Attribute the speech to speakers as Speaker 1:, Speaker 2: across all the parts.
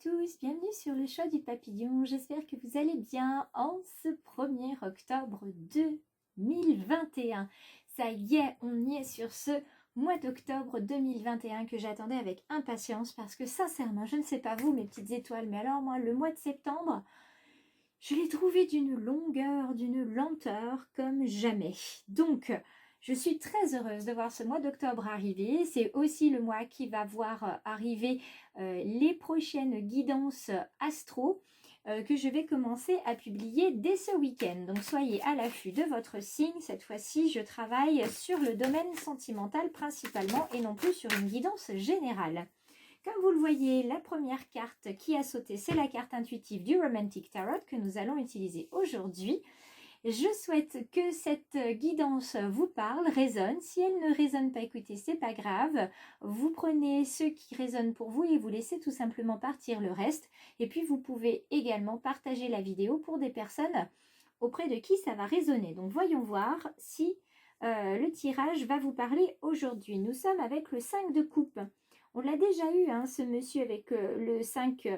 Speaker 1: tous, bienvenue sur le choix du papillon. J'espère que vous allez bien en ce 1er octobre 2021. Ça y est, on y est sur ce mois d'octobre 2021 que j'attendais avec impatience parce que sincèrement, je ne sais pas vous mes petites étoiles, mais alors moi le mois de septembre, je l'ai trouvé d'une longueur, d'une lenteur comme jamais. Donc, je suis très heureuse de voir ce mois d'octobre arriver. C'est aussi le mois qui va voir arriver les prochaines guidances astro que je vais commencer à publier dès ce week-end. Donc, soyez à l'affût de votre signe. Cette fois-ci, je travaille sur le domaine sentimental principalement et non plus sur une guidance générale. Comme vous le voyez, la première carte qui a sauté, c'est la carte intuitive du Romantic Tarot que nous allons utiliser aujourd'hui. Je souhaite que cette guidance vous parle, résonne. Si elle ne résonne pas, écoutez, c'est pas grave. Vous prenez ce qui résonne pour vous et vous laissez tout simplement partir le reste. Et puis, vous pouvez également partager la vidéo pour des personnes auprès de qui ça va résonner. Donc, voyons voir si le tirage va vous parler aujourd'hui. Nous sommes avec le 5 de coupe. On l'a déjà eu, hein, ce monsieur avec le 5...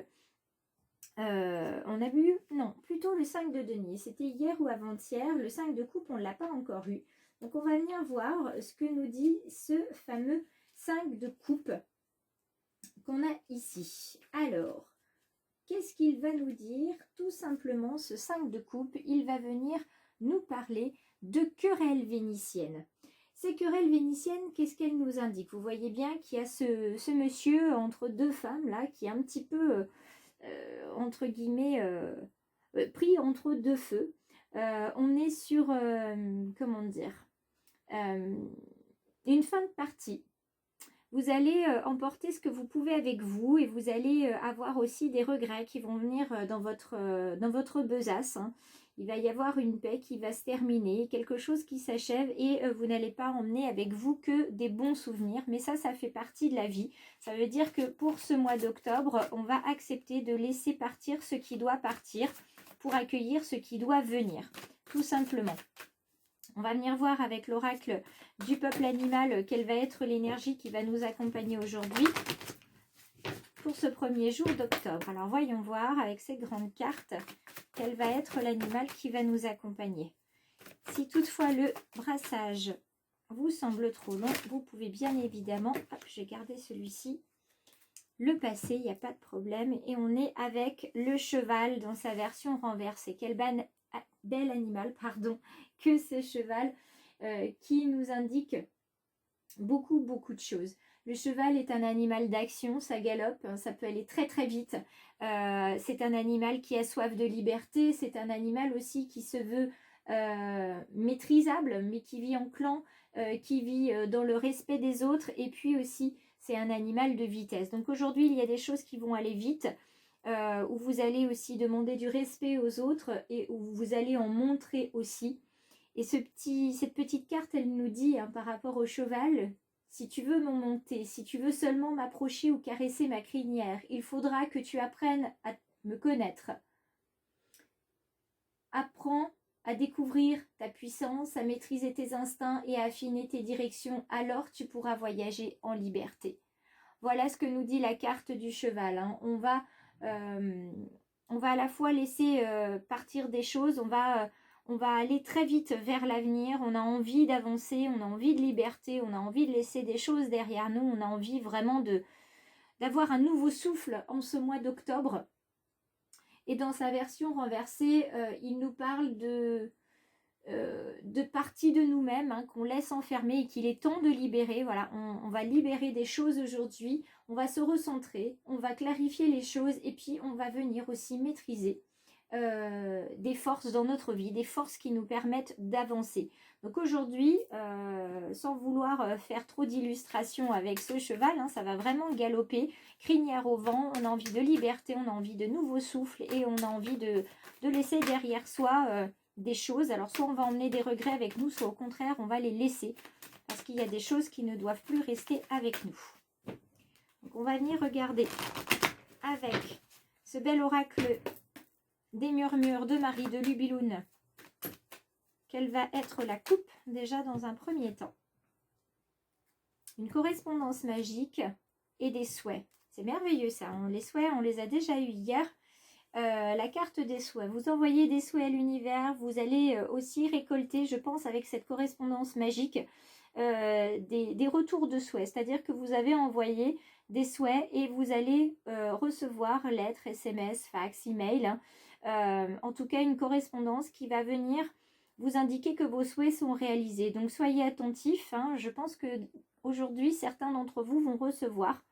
Speaker 1: on a vu, non, plutôt le 5 de denier. C'était hier ou avant-hier. Le 5 de coupe, on ne l'a pas encore eu. Donc, on va venir voir ce que nous dit ce fameux 5 de coupe qu'on a ici. Alors, qu'est-ce qu'il va nous dire? Tout simplement, ce 5 de coupe, il va venir nous parler de querelles vénitiennes. Ces querelles vénitiennes, qu'est-ce qu'elles nous indiquent? Vous voyez bien qu'il y a ce monsieur entre deux femmes, là, qui est un petit peu... entre guillemets, pris entre deux feux. On est sur, comment dire, une fin de partie. Vous allez emporter ce que vous pouvez avec vous et vous allez avoir aussi des regrets qui vont venir dans votre besace. Hein. Il va y avoir une paix qui va se terminer, quelque chose qui s'achève et vous n'allez pas emmener avec vous que des bons souvenirs. Mais ça fait partie de la vie. Ça veut dire que pour ce mois d'octobre, on va accepter de laisser partir ce qui doit partir pour accueillir ce qui doit venir, tout simplement. On va venir voir avec l'oracle du peuple animal quelle va être l'énergie qui va nous accompagner aujourd'hui pour ce premier jour d'octobre. Alors voyons voir avec ces grandes cartes quel va être l'animal qui va nous accompagner. Si toutefois le brassage vous semble trop long, vous pouvez bien évidemment, hop, j'ai gardé celui-ci, le passer, il n'y a pas de problème. Et on est avec le cheval dans sa version renversée. Quel bel animal, pardon, que ce cheval qui nous indique beaucoup de choses. Le cheval est un animal d'action, ça galope, hein, ça peut aller très très vite. C'est un animal qui a soif de liberté, c'est un animal aussi qui se veut maîtrisable, mais qui vit en clan, qui vit dans le respect des autres, et puis aussi c'est un animal de vitesse. Donc aujourd'hui il y a des choses qui vont aller vite, où vous allez aussi demander du respect aux autres et où vous allez en montrer aussi. Et cette petite carte, elle nous dit, hein, par rapport au cheval, si tu veux m'en monter, si tu veux seulement m'approcher ou caresser ma crinière, il faudra que tu apprennes à me connaître. Apprends à découvrir ta puissance, à maîtriser tes instincts et à affiner tes directions, alors tu pourras voyager en liberté. Voilà ce que nous dit la carte du cheval. Hein. On va à la fois laisser partir des choses, on va aller très vite vers l'avenir, on a envie d'avancer, on a envie de liberté, on a envie de laisser des choses derrière nous, on a envie vraiment d'avoir un nouveau souffle en ce mois d'octobre. Et dans sa version renversée, il nous parle de partie de nous-mêmes, hein, qu'on laisse enfermer et qu'il est temps de libérer. Voilà, on va libérer des choses aujourd'hui, on va se recentrer, on va clarifier les choses et puis on va venir aussi maîtriser des forces dans notre vie, des forces qui nous permettent d'avancer. Donc aujourd'hui, sans vouloir faire trop d'illustrations avec ce cheval, hein, ça va vraiment galoper, crinière au vent, on a envie de liberté, on a envie de nouveaux souffles et on a envie de laisser derrière soi des choses. Alors soit on va emmener des regrets avec nous, soit au contraire on va les laisser parce qu'il y a des choses qui ne doivent plus rester avec nous. Donc on va venir regarder avec ce bel oracle des murmures de Marie de Lubiloun. Quelle va être la coupe déjà dans un premier temps? Une correspondance magique et des souhaits. C'est merveilleux ça. Les souhaits, on les a déjà eus hier. La carte des souhaits. Vous envoyez des souhaits à l'univers. Vous allez aussi récolter, je pense, avec cette correspondance magique, des retours de souhaits. C'est-à-dire que vous avez envoyé des souhaits et vous allez recevoir lettres, SMS, fax, email. En tout cas, une correspondance qui va venir vous indiquer que vos souhaits sont réalisés. Donc, soyez attentifs. Je pense que aujourd'hui, certains d'entre vous vont recevoir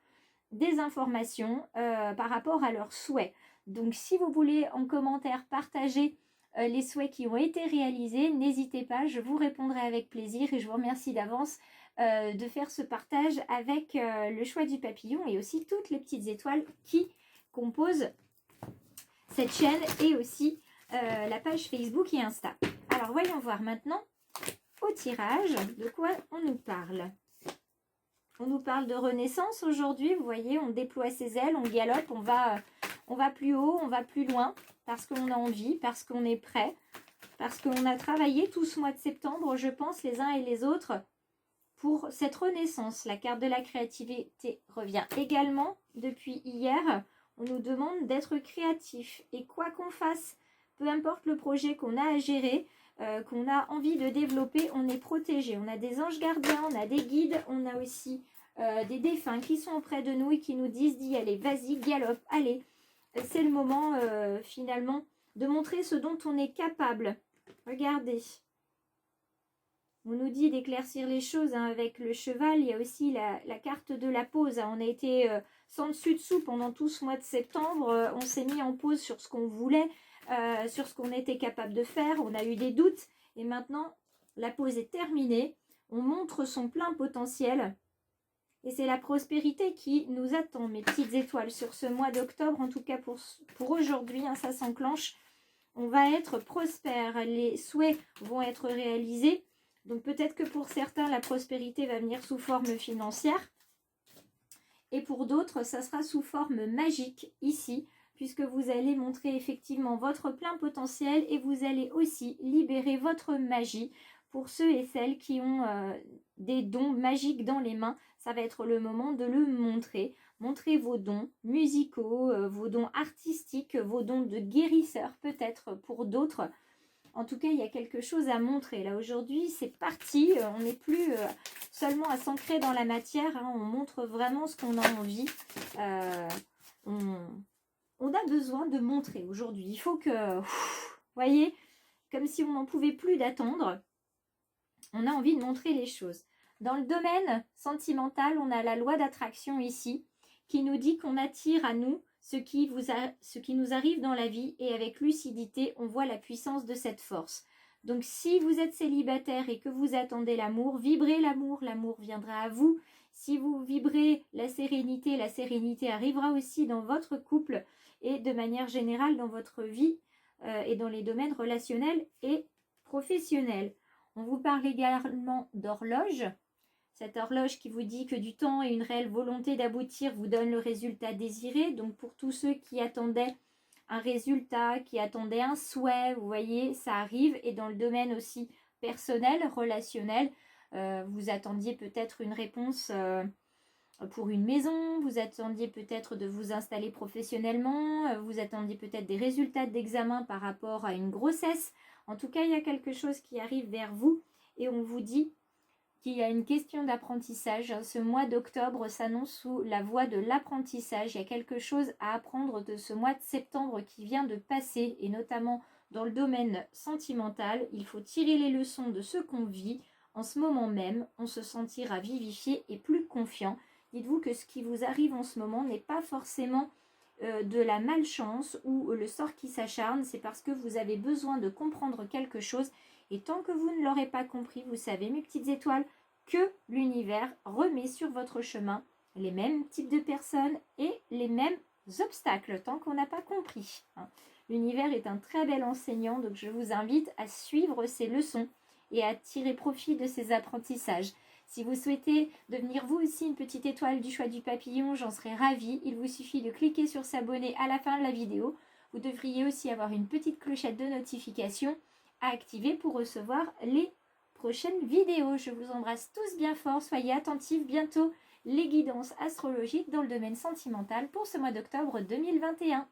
Speaker 1: des informations par rapport à leurs souhaits. Donc, si vous voulez en commentaire partager les souhaits qui ont été réalisés, n'hésitez pas, je vous répondrai avec plaisir et je vous remercie d'avance de faire ce partage avec le choix du papillon et aussi toutes les petites étoiles qui composent cette chaîne et aussi la page Facebook et Insta. Alors, voyons voir maintenant au tirage de quoi on nous parle. On nous parle de renaissance aujourd'hui, vous voyez, on déploie ses ailes, on galope, on va plus haut, on va plus loin, parce qu'on a envie, parce qu'on est prêt, parce qu'on a travaillé tout ce mois de septembre, je pense, les uns et les autres, pour cette renaissance. La carte de la créativité revient également depuis hier. On nous demande d'être créatif, et quoi qu'on fasse, peu importe le projet qu'on a à gérer, qu'on a envie de développer, on est protégé. On a des anges gardiens, on a des guides, on a aussi des défunts qui sont auprès de nous et qui nous disent d'y aller. Vas-y, galope, allez. C'est le moment finalement de montrer ce dont on est capable. Regardez. On nous dit d'éclaircir les choses avec le cheval. Il y a aussi la carte de la pause. On a été sans dessus dessous pendant tout ce mois de septembre. On s'est mis en pause sur ce qu'on voulait. Sur ce qu'on était capable de faire, on a eu des doutes et maintenant la pause est terminée, on montre son plein potentiel et c'est la prospérité qui nous attend, mes petites étoiles, sur ce mois d'octobre, en tout cas pour aujourd'hui, ça s'enclenche, on va être prospère, les souhaits vont être réalisés, donc peut-être que pour certains la prospérité va venir sous forme financière et pour d'autres ça sera sous forme magique ici, puisque vous allez montrer effectivement votre plein potentiel et vous allez aussi libérer votre magie pour ceux et celles qui ont des dons magiques dans les mains. Ça va être le moment de le montrer. Montrez vos dons musicaux, vos dons artistiques, vos dons de guérisseur peut-être pour d'autres. En tout cas, il y a quelque chose à montrer. Là, aujourd'hui, c'est parti. On n'est plus seulement à s'ancrer dans la matière. On montre vraiment ce qu'on a envie. On a besoin de montrer aujourd'hui. Il faut que, vous voyez, comme si on n'en pouvait plus d'attendre, on a envie de montrer les choses. Dans le domaine sentimental, on a la loi d'attraction ici, qui nous dit qu'on attire à nous ce qui nous arrive dans la vie, et avec lucidité, on voit la puissance de cette force. Donc, si vous êtes célibataire et que vous attendez l'amour, vibrez l'amour viendra à vous. Si vous vibrez la sérénité arrivera aussi dans votre couple et de manière générale dans votre vie et dans les domaines relationnels et professionnels. On vous parle également d'horloge. Cette horloge qui vous dit que du temps et une réelle volonté d'aboutir vous donne le résultat désiré. Donc pour tous ceux qui attendaient un résultat, qui attendaient un souhait, vous voyez, ça arrive. Et dans le domaine aussi personnel, relationnel, vous attendiez peut-être une réponse pour une maison, vous attendiez peut-être de vous installer professionnellement, vous attendiez peut-être des résultats d'examen par rapport à une grossesse. En tout cas, il y a quelque chose qui arrive vers vous et on vous dit qu'il y a une question d'apprentissage. Ce mois d'octobre s'annonce sous la voie de l'apprentissage. Il y a quelque chose à apprendre de ce mois de septembre qui vient de passer, et notamment dans le domaine sentimental. Il faut tirer les leçons de ce qu'on vit. En ce moment même, on se sentira vivifié et plus confiant. Dites-vous que ce qui vous arrive en ce moment n'est pas forcément de la malchance ou le sort qui s'acharne. C'est parce que vous avez besoin de comprendre quelque chose. Et tant que vous ne l'aurez pas compris, vous savez, mes petites étoiles, que l'univers remet sur votre chemin les mêmes types de personnes et les mêmes obstacles, tant qu'on n'a pas compris. L'univers est un très bel enseignant, donc je vous invite à suivre ses leçons et à tirer profit de ses apprentissages. Si vous souhaitez devenir vous aussi une petite étoile du choix du papillon, j'en serais ravie. Il vous suffit de cliquer sur s'abonner à la fin de la vidéo. Vous devriez aussi avoir une petite clochette de notification à activer pour recevoir les prochaine vidéo. Je vous embrasse tous bien fort. Soyez attentifs bientôt les guidances astrologiques dans le domaine sentimental pour ce mois d'octobre 2021.